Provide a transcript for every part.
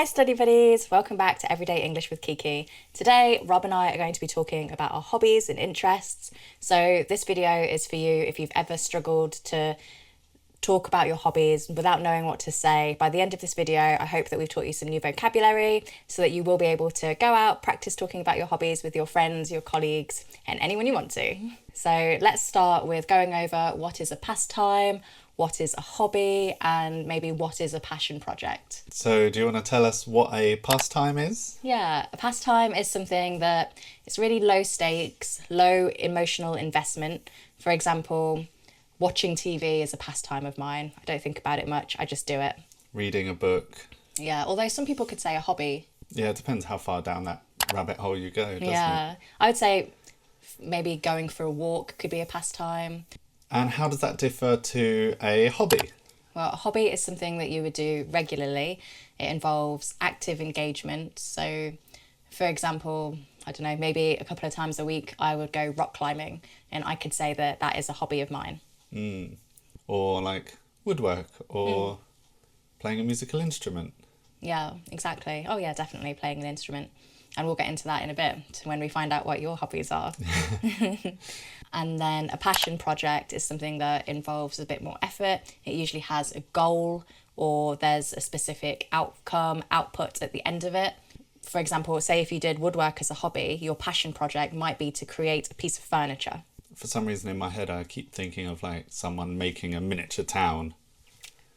Hi study buddies, welcome back to Everyday English with Kiki. Today, Rob and I are going to be talking about our hobbies and interests. So this video is for you if you've ever struggled to talk about your hobbies without knowing what to say. By the end of this video, I hope that we've taught you some new vocabulary so that you will be able to go out, practice talking about your hobbies with your friends, your colleagues, and anyone you want to. So let's start with going over what is a pastime, what is a hobby, and maybe what is a passion project. So do you want to tell us what a pastime is? Yeah, a pastime is something that it's really low stakes, low emotional investment. For example, watching TV is a pastime of mine. I don't think about it much, I just do it. Reading a book. Yeah, although some people could say a hobby. Yeah, it depends how far down that rabbit hole you go, doesn't it? I would say maybe going for a walk could be a pastime. And how does that differ to a hobby? Well, a hobby is something that you would do regularly. It involves active engagement. So, for example, I don't know, maybe a couple of times a week I would go rock climbing, and I could say that that is a hobby of mine. Or like woodwork or playing a musical instrument. Yeah, exactly. Oh yeah, definitely playing an instrument. And we'll get into that in a bit when we find out what your hobbies are. And then a passion project is something that involves a bit more effort. It usually has a goal or there's a specific outcome, output at the end of it. For example, say if you did woodwork as a hobby, your passion project might be to create a piece of furniture. For some reason in my head I keep thinking of like someone making a miniature town.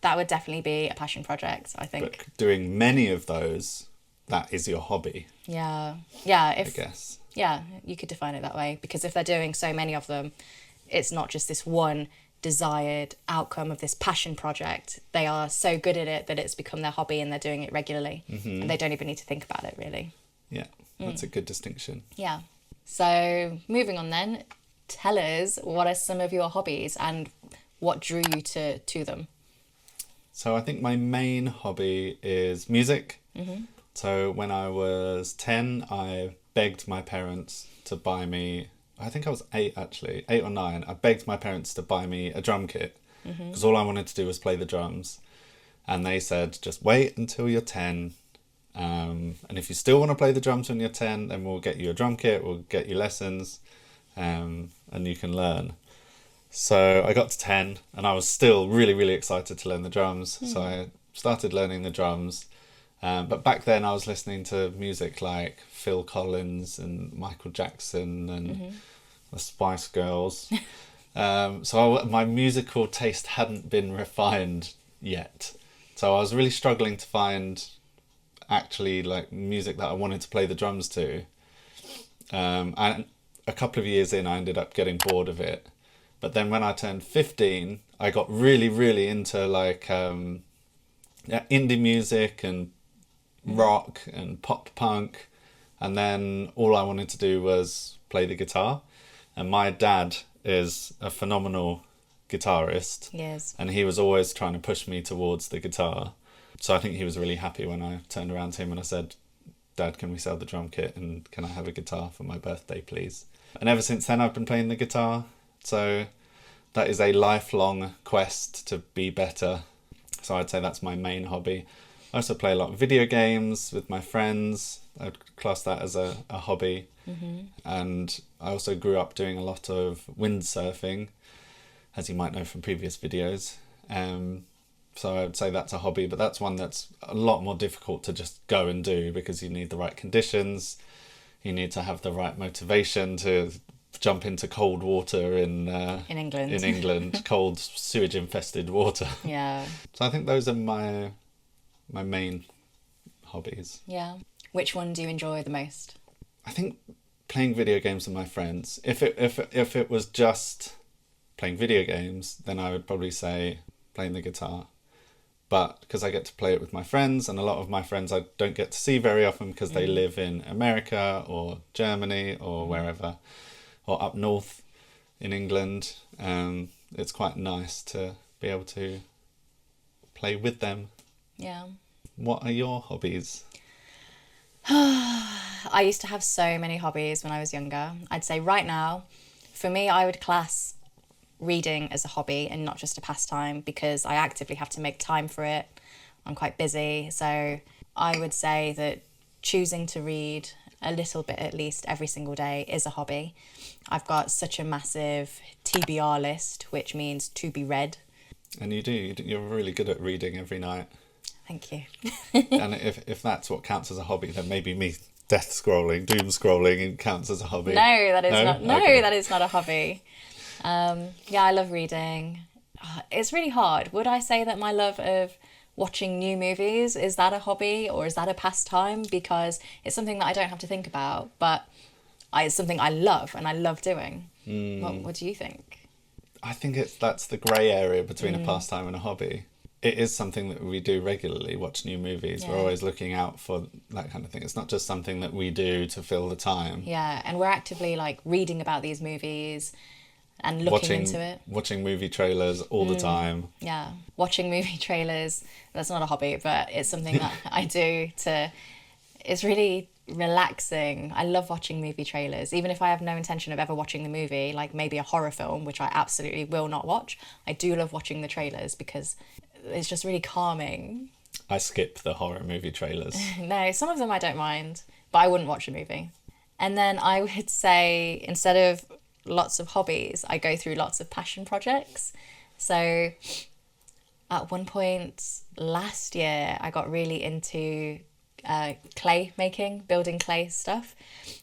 That would definitely be a passion project, I think. But doing many of those, that is your hobby. Yeah, I guess. Yeah, you could define it that way, because if they're doing so many of them, it's not just this one desired outcome of this passion project. They are so good at it that it's become their hobby and they're doing it regularly. And they don't even need to think about it, really. Yeah, that's a good distinction. Yeah. So moving on then, tell us what are some of your hobbies and what drew you to them? So I think my main hobby is music. So when I was 10, I begged my parents to buy me, I think I was 8 actually, 8 or 9. I begged my parents to buy me a drum kit because all I wanted to do was play the drums. And they said, just wait until you're 10. And if you still want to play the drums when you're 10, then we'll get you a drum kit, we'll get you lessons, and you can learn. So I got to 10 and I was still really, really excited to learn the drums. So I started learning the drums. But back then I was listening to music like Phil Collins and Michael Jackson and the Spice Girls. So my musical taste hadn't been refined yet. So I was really struggling to find actually like music that I wanted to play the drums to. And a couple of years in I ended up getting bored of it. But then when I turned 15, I got really, really into like indie music and rock and pop punk, and then all I wanted to do was play the guitar. And my dad is a phenomenal guitarist. Yes. And he was always trying to push me towards the guitar. So I think he was really happy when I turned around to him and I said, Dad, can we sell the drum kit and can I have a guitar for my birthday, please? And ever since then I've been playing the guitar. So that is a lifelong quest to be better. So I'd say that's my main hobby. I also play a lot of video games with my friends. I'd class that as a hobby. And I also grew up doing a lot of windsurfing, as you might know from previous videos. So I would say that's a hobby, but that's one that's a lot more difficult to just go and do because you need the right conditions. You need to have the right motivation to jump into cold water in England. In England, cold sewage infested water. Yeah. So I think those are my main hobbies. Yeah. Which one do you enjoy the most? I think playing video games with my friends. If it was just playing video games, then I would probably say playing the guitar. But because I get to play it with my friends, and a lot of my friends I don't get to see very often because they live in America or Germany or wherever, or up north in England, it's quite nice to be able to play with them. Yeah. What are your hobbies? I used to have so many hobbies when I was younger. I'd say right now, for me, I would class reading as a hobby and not just a pastime because I actively have to make time for it. I'm quite busy, so I would say that choosing to read a little bit at least every single day is a hobby. I've got such a massive TBR list, which means to be read. And you're really good at reading every night. Thank you. And if that's what counts as a hobby, then maybe me death scrolling, doom scrolling counts as a hobby. No, that is not. No, Okay. that is not a hobby. Yeah, I love reading. It's really hard. Would I say that my love of watching new movies, is that a hobby or is that a pastime? Because it's something that I don't have to think about, but it's something I love and I love doing. What do you think? I think that's the grey area between a pastime and a hobby. It is something that we do regularly, watch new movies. Yeah. We're always looking out for that kind of thing. It's not just something that we do to fill the time. Yeah, and we're actively like reading about these movies and looking into it. Watching movie trailers all the time. Yeah, watching movie trailers, that's not a hobby, but it's something that I do it's really relaxing. I love watching movie trailers, even if I have no intention of ever watching the movie, like maybe a horror film, which I absolutely will not watch. I do love watching the trailers because it's just really calming. I skip the horror movie trailers. No, some of them I don't mind, but I wouldn't watch a movie. And then I would say, instead of lots of hobbies, I go through lots of passion projects. So at one point last year, I got really into clay making, building clay stuff.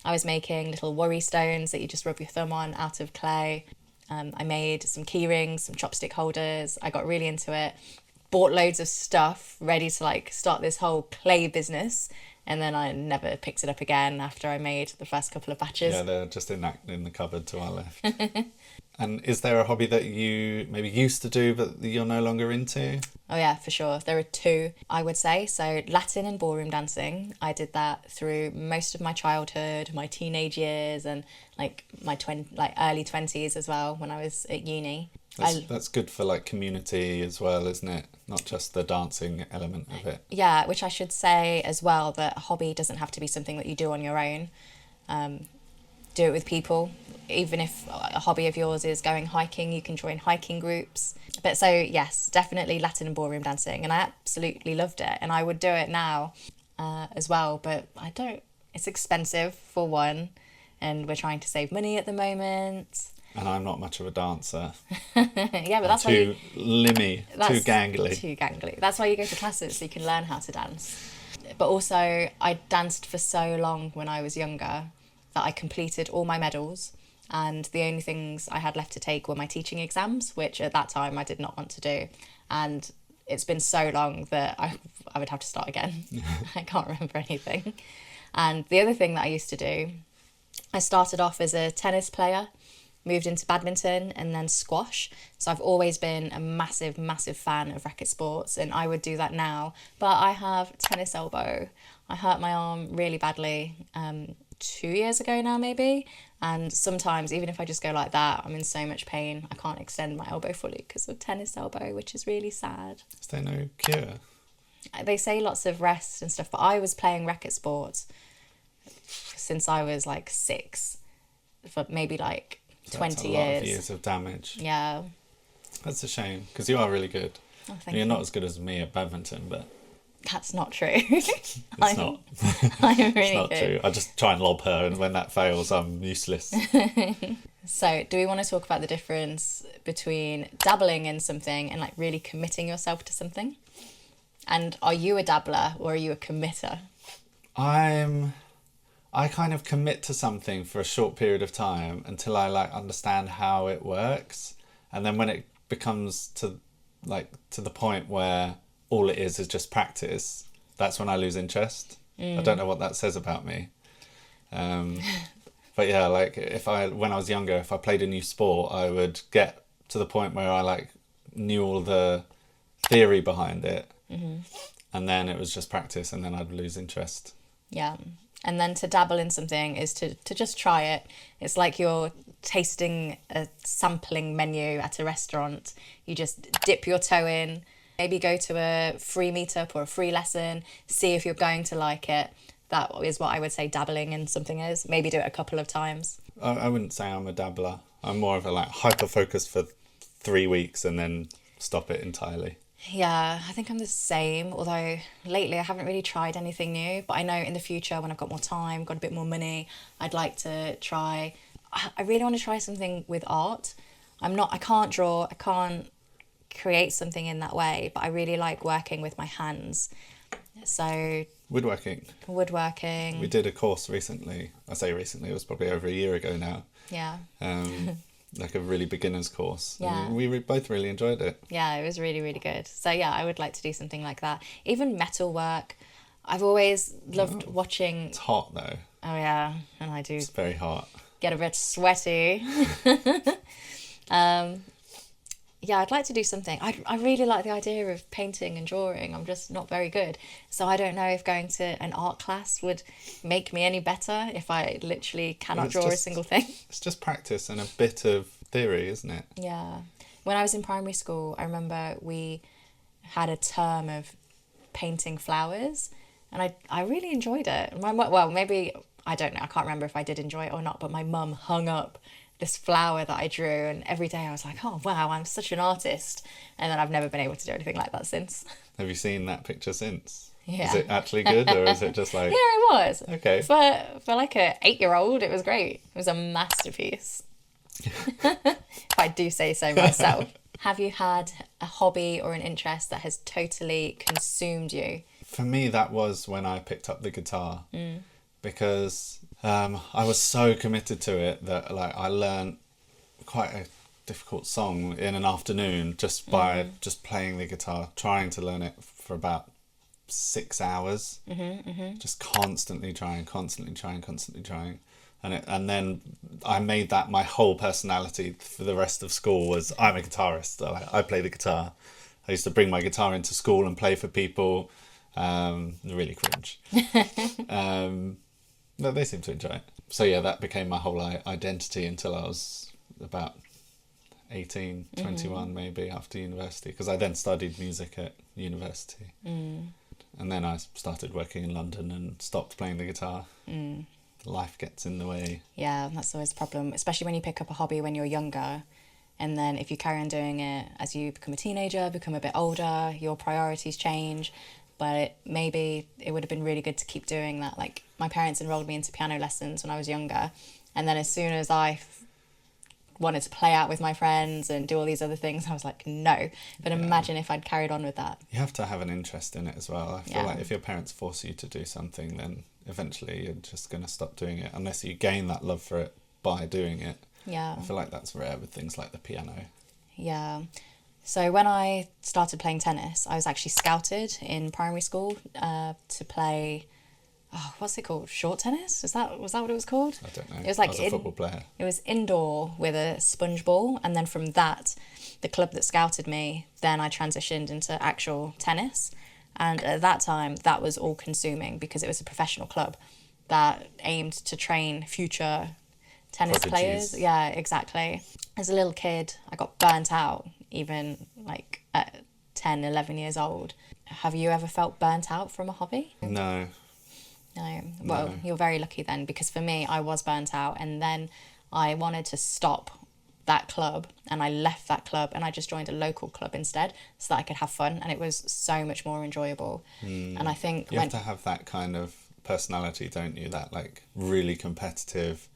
I was making little worry stones that you just rub your thumb on out of clay. I made some key rings, some chopstick holders. I got really into it, bought loads of stuff ready to like start this whole clay business, and then I never picked it up again after I made the first couple of batches. Yeah, they're just in the cupboard to our left. And is there a hobby that you maybe used to do but you're no longer into? Oh yeah, for sure. There are two, I would say. So Latin and ballroom dancing. I did that through most of my childhood, my teenage years, and like my early 20s as well when I was at uni. That's good for like community as well, isn't it? Not just the dancing element of it. Yeah, which I should say as well, that a hobby doesn't have to be something that you do on your own. Do it with people. Even if a hobby of yours is going hiking, you can join hiking groups. But so yes, definitely Latin and ballroom dancing, and I absolutely loved it, and I would do it now as well, but I don't. It's expensive for one, and we're trying to save money at the moment. And I'm not much of a dancer. Yeah, but that's why too gangly. Too gangly. That's why you go to classes, so you can learn how to dance. But also, I danced for so long when I was younger that I completed all my medals, and the only things I had left to take were my teaching exams, which at that time I did not want to do. And it's been so long that I would have to start again. I can't remember anything. And the other thing that I used to do, I started off as a tennis player, moved into badminton and then squash. So I've always been a massive, massive fan of racket sports, and I would do that now. But I have tennis elbow. I hurt my arm really badly 2 years ago now, maybe. And sometimes, even if I just go like that, I'm in so much pain. I can't extend my elbow fully because of tennis elbow, which is really sad. Is there no cure? They say lots of rest and stuff, but I was playing racket sports since I was like 6, for maybe like 20 That's a years. lot of years of damage. Yeah. That's a shame, because you are really good. Oh, thank You're you. not as good as me at badminton, but That's not true. it's not. I'm really It's not good. true. I just try and lob her, and when that fails, I'm useless. So, do we want to talk about the difference between dabbling in something and like really committing yourself to something? And are you a dabbler or are you a committer? I kind of commit to something for a short period of time until I like understand how it works, and then when it becomes to the point where all it is just practice, that's when I lose interest. I don't know what that says about me. But yeah, like when I was younger, if I played a new sport, I would get to the point where I like knew all the theory behind it, and then it was just practice, and then I'd lose interest. Yeah. And then to dabble in something is to just try it. It's like you're tasting a sampling menu at a restaurant. You just dip your toe in, maybe go to a free meetup or a free lesson, see if you're going to like it. That is what I would say dabbling in something is. Maybe do it a couple of times. I wouldn't say I'm a dabbler. I'm more of a like hyper-focused for 3 weeks and then stop it entirely. Yeah, I think I'm the same, although lately I haven't really tried anything new. But I know in the future, when I've got more time, got a bit more money, I'd like to try. I really want to try something with art. I can't draw, I can't create something in that way, but I really like working with my hands. So, Woodworking. woodworking, We did a course recently. I say recently, it was probably over a year ago now. yeah. Like a really beginner's course. Yeah. And we both really enjoyed it. Yeah, it was really, really good. So, yeah, I would like to do something like that. Even metal work. I've always loved watching. It's hot though. Oh, yeah, and I do It's very hot. get a bit sweaty. Yeah, I'd like to do something. I really like the idea of painting and drawing. I'm just not very good. So I don't know if going to an art class would make me any better if I literally cannot it's draw a just- single thing. It's just practice and a bit of theory, isn't it? Yeah. When I was in primary school, I remember we had a term of painting flowers, and I really enjoyed it. Well, maybe, I don't know, I can't remember if I did enjoy it or not, but my mum hung up this flower that I drew, and every day I was like, oh wow, I'm such an artist. And then I've never been able to do anything like that since. Have you seen that picture since? Yeah. Is it actually good, or is it just like... Yeah, it was. Okay. For like a 8-year-old, it was great. It was a masterpiece. If I do say so myself. Have you had a hobby or an interest that has totally consumed you? For me, that was when I picked up the guitar. Because I was so committed to it that like I learned quite a difficult song in an afternoon just by just playing the guitar, trying to learn it for about 6 hours. Just constantly trying. And then I made that my whole personality for the rest of school was I'm a guitarist. I play the guitar. I used to bring my guitar into school and play for people. Really cringe. No, they seem to enjoy it. So yeah, that became my whole identity until I was about 18, 21 maybe after university, because I then studied music at university. And then I started working in London and stopped playing the guitar. Life gets in the way. Yeah, that's always a problem, especially when you pick up a hobby when you're younger. And then if you carry on doing it as you become a teenager, become a bit older, your priorities change. But maybe it would have been really good to keep doing that. Like, my parents enrolled me into piano lessons when I was younger. And then as soon as I wanted to play out with my friends and do all these other things, I was like, no. But imagine if I'd carried on with that. You have to have an interest in it as well. I feel Yeah. like if your parents force you to do something, then eventually you're just going to stop doing it, unless you gain that love for it by doing it. Yeah. I feel like that's rare with things like the piano. Yeah. So when I started playing tennis, I was actually scouted in primary school to play, what's it called? Short tennis? Was that what it was called? I don't know. It was like I was a football player. It was indoor with a sponge ball, and then from that, the club that scouted me, then I transitioned into actual tennis. And at that time, that was all consuming because it was a professional club that aimed to train future tennis Prodigies. players. Yeah, exactly. As a little kid, I got burnt out, even like at 10, 11 years old. Have you ever felt burnt out from a hobby? No. No. Well, No. you're very lucky then, because for me, I was burnt out, and then I wanted to stop that club, and I left that club and I just joined a local club instead so that I could have fun, and it was so much more enjoyable. And I think You have to have that kind of personality, don't you? That like really competitive,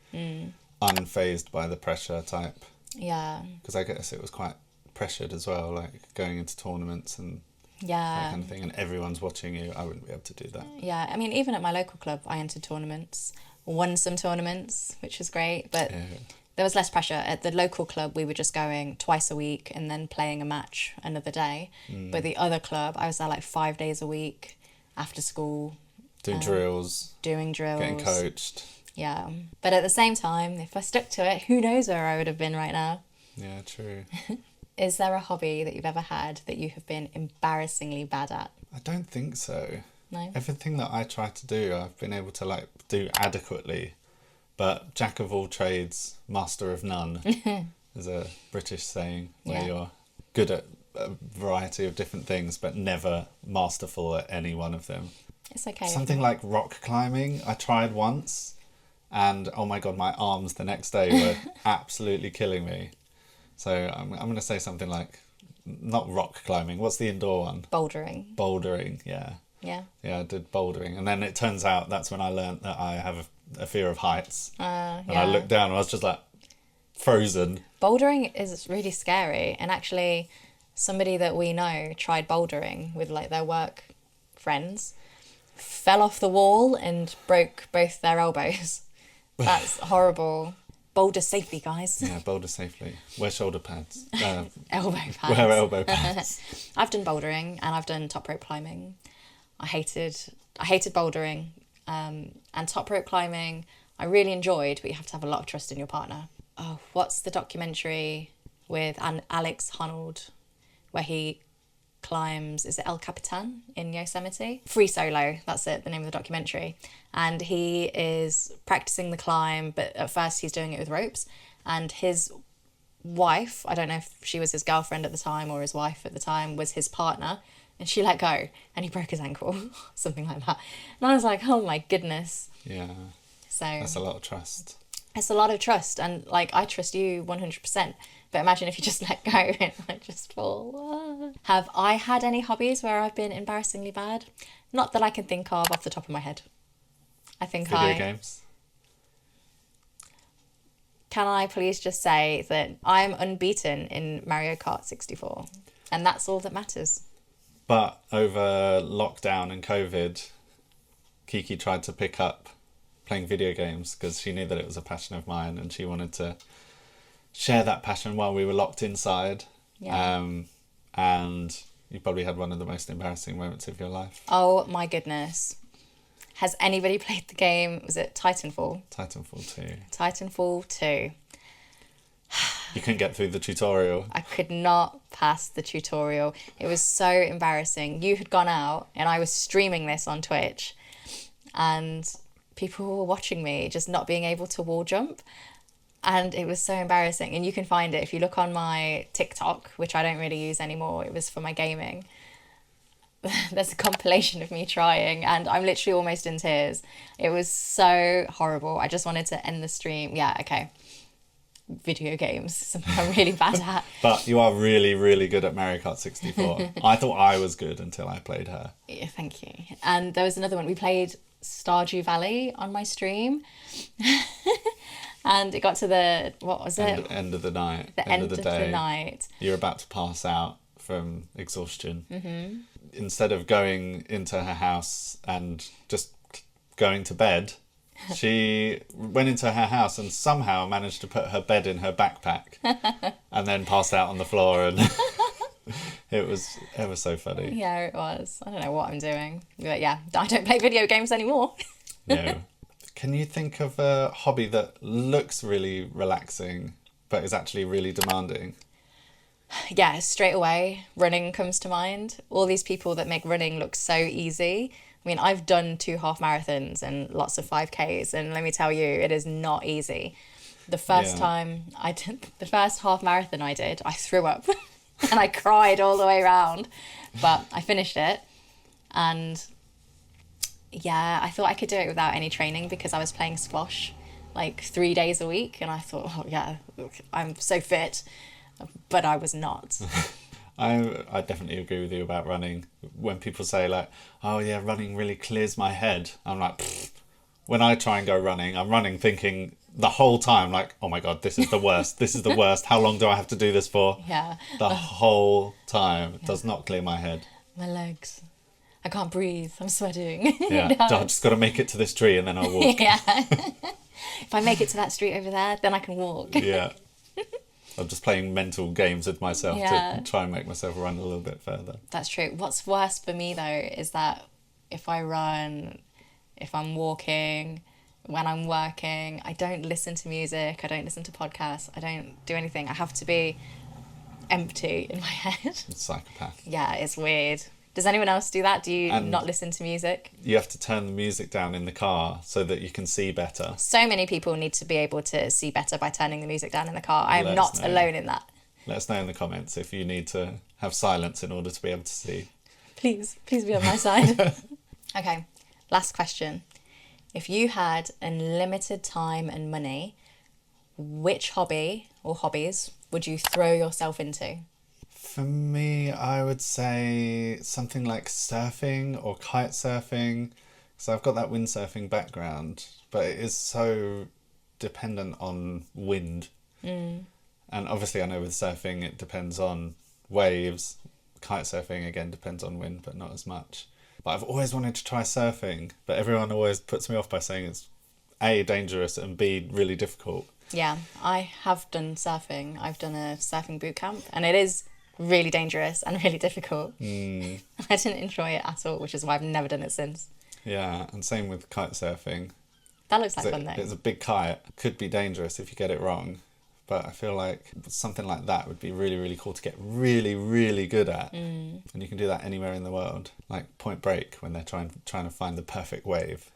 unfazed by the pressure type. yeah, Because I guess it was quite pressured as well, like going into tournaments and that yeah, kind of thing, and everyone's watching you. I wouldn't be able to do that. yeah. I mean, even at my local club, I entered tournaments, won some tournaments, which was great, but Yeah. there was less pressure. At the local club, we were just going twice a week and then playing a match another day. But the other club, I was there like 5 days a week after school, Doing drills, doing drills. getting coached. Yeah. But at the same time, if I stuck to it, who knows where I would have been right now. Yeah, true. Is there a hobby that you've ever had that you have been embarrassingly bad at? I don't think so. No? Everything that I try to do, I've been able to like do adequately. But jack of all trades, master of none is a British saying where Yeah. you're good at a variety of different things, but never masterful at any one of them. It's okay. Something like rock climbing, I tried once, and oh my god, my arms the next day were absolutely killing me. So I'm going to say something like not rock climbing. What's the indoor one? Bouldering. Bouldering, yeah. Yeah. Yeah, I did bouldering. And then it turns out that's when I learnt that I have a fear of heights. And I looked down and I was just like frozen. Bouldering is really scary. And actually, somebody that we know tried bouldering with like their work friends, fell off the wall and broke both their elbows. That's horrible. Boulder safely, guys. Yeah, boulder safely. Wear shoulder pads. Elbow pads. Wear elbow pads. I've done bouldering and I've done top rope climbing. I hated bouldering, and top rope climbing I really enjoyed, but you have to have a lot of trust in your partner. Oh, what's the documentary with Alex Honnold where he climbs, is it El Capitan in Yosemite? Free Solo, that's it, the name of the documentary. And he is practicing the climb, but at first he's doing it with ropes. And his wife, I don't know if she was his girlfriend at the time or his wife at the time, was his partner. And she let go and he broke his ankle, something like that. And I was like, oh my goodness. Yeah. So that's a lot of trust. It's a lot of trust. And like, I trust you 100%. But imagine if you just let go and I just fall. Have I had any hobbies where I've been embarrassingly bad? Not that I can think of off the top of my head. I think Video games? Can I please just say that I'm unbeaten in Mario Kart 64. And that's all that matters. But over lockdown and COVID, Kiki tried to pick up playing video games because she knew that it was a passion of mine and she wanted to share that passion while we were locked inside. Yeah. And you probably had one of the most embarrassing moments of your life. Oh my goodness. Has anybody played the game? Was it Titanfall? Titanfall 2. Titanfall 2. You couldn't get through the tutorial. I could not pass the tutorial. It was so embarrassing. You had gone out and I was streaming this on Twitch and people were watching me just not being able to wall jump. And it was so embarrassing. And you can find it if you look on my TikTok, which I don't really use anymore. It was for my gaming. There's a compilation of me trying and I'm literally almost in tears. It was so horrible. I just wanted to end the stream. Yeah, okay. Video games, something I'm really bad at. But you are really, really good at Mario Kart 64. I thought I was good until I played her. Yeah, thank you. And there was another one. We played Stardew Valley on my stream. And it got to the, what was it? End of the night. The end of the night. You're about to pass out from exhaustion. Mm-hmm. Instead of going into her house and just going to bed, she went into her house and somehow managed to put her bed in her backpack and then passed out on the floor. And it was so funny. Yeah, it was. I don't know what I'm doing. But yeah, I don't play video games anymore. No. Can you think of a hobby that looks really relaxing but is actually really demanding? Yeah, straight away, running comes to mind. All these people that make running look so easy. I mean, I've done 2 half marathons and lots of 5Ks, and let me tell you, it is not easy. The first time I did, the first half marathon I did, I threw up and I cried all the way around, but I finished it. And yeah, I thought I could do it without any training because I was playing squash like 3 days a week. And I thought, oh yeah, I'm so fit, but I was not. I definitely agree with you about running. When people say like, oh yeah, running really clears my head, I'm like, pfft. When I try and go running, I'm running thinking the whole time like, oh my God, this is the worst. This is the worst. How long do I have to do this for? Yeah. The whole time. It does not clear my head. My legs. I can't breathe. I'm sweating. Yeah. No. I've just got to make it to this tree and then I'll walk. Yeah. If I make it to that street over there, then I can walk. Yeah. I'm just playing mental games with myself to try and make myself run a little bit further. That's true. What's worse for me though is that if I run, if I'm walking, when I'm working, I don't listen to music, I don't listen to podcasts, I don't do anything. I have to be empty in my head. It's psychopath. Yeah, it's weird. Does anyone else do that? Do you not listen to music? You have to turn the music down in the car so that you can see better. So many people need to be able to see better by turning the music down in the car. I am not alone in that. Let us know in the comments if you need to have silence in order to be able to see. Please be on my side. Okay, last question. If you had unlimited time and money, which hobby or hobbies would you throw yourself into? For me, I would say something like surfing or kite surfing. So I've got that windsurfing background, but it is so dependent on wind. And obviously I know with surfing it depends on waves. Kite surfing again depends on wind, but not as much. But I've always wanted to try surfing, but everyone always puts me off by saying it's A, dangerous, and B, really difficult. Yeah, I have done surfing. I've done a surfing boot camp, and it is really dangerous and really difficult. I didn't enjoy it at all, which is why I've never done it since. Yeah, and same with kite surfing. That looks like fun though. It's a big kite. Could be dangerous if you get it wrong. But I feel like something like that would be really, really cool to get really, really good at. And you can do that anywhere in the world. Like Point Break, when they're trying to find the perfect wave.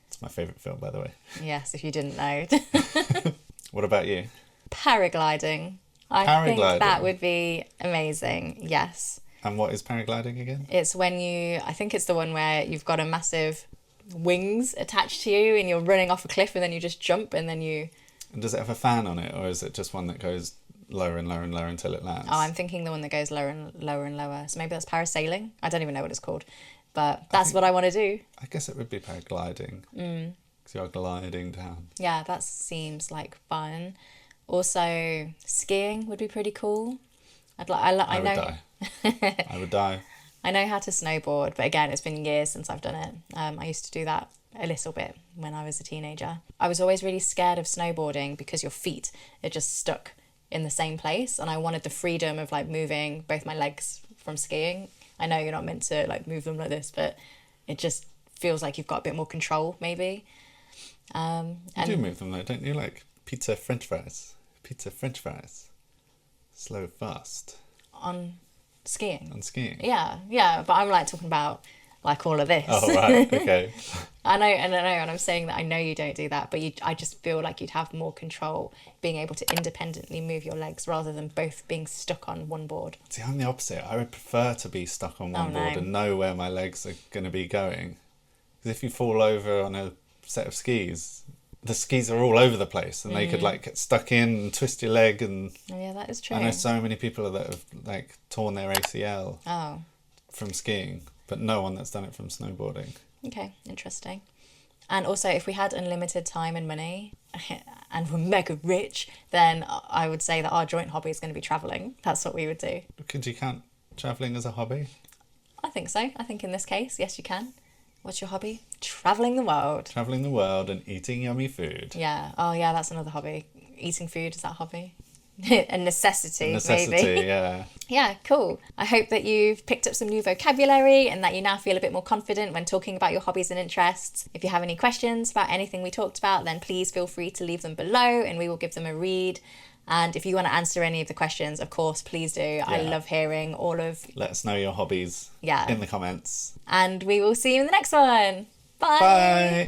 It's my favourite film, by the way. Yes, if you didn't know. What about you? Paragliding. I think that would be amazing, yes. And what is paragliding again? It's when I think it's the one where you've got a massive wings attached to you and you're running off a cliff and then you just jump and then you... And does it have a fan on it, or is it just one that goes lower and lower and lower until it lands? Oh, I'm thinking the one that goes lower and lower and lower. So maybe that's parasailing. I don't even know what it's called. But that's what I want to do. I guess it would be paragliding. Because you're gliding down. Yeah, that seems like fun. Also, skiing would be pretty cool. I would die. I would die. I know how to snowboard, but again, it's been years since I've done it. I used to do that a little bit when I was a teenager. I was always really scared of snowboarding because your feet are just stuck in the same place, and I wanted the freedom of like moving both my legs from skiing. I know you're not meant to like move them like this, but it just feels like you've got a bit more control maybe. You do move them though, don't you? Like pizza, french fries. Slow, fast. On skiing? On skiing? Yeah, but I'm like talking about like all of this. Oh, right, okay. I know, and I'm saying that I know you don't do that, but I just feel like you'd have more control being able to independently move your legs rather than both being stuck on one board. See, I'm the opposite. I would prefer to be stuck on one board and know where my legs are going to be going. Because if you fall over on a set of skis, the skis are all over the place and they could like get stuck in and twist your leg. And yeah, that is true. I know so many people that have like torn their ACL from skiing, but no one that's done it from snowboarding. Okay, interesting. And also, if we had unlimited time and money and we're mega rich, then I would say that our joint hobby is going to be travelling. That's what we would do. Could you count travelling as a hobby? I think so. I think in this case, yes, you can. What's your hobby? Travelling the world. Travelling the world and eating yummy food. Yeah. Oh, yeah, that's another hobby. Eating food, is that a hobby? A necessity, maybe. Yeah. Yeah, cool. I hope that you've picked up some new vocabulary and that you now feel a bit more confident when talking about your hobbies and interests. If you have any questions about anything we talked about, then please feel free to leave them below and we will give them a read. And if you want to answer any of the questions, of course, please do. Yeah. I love hearing all of... Let us know your hobbies in the comments. And we will see you in the next one. Bye. Bye.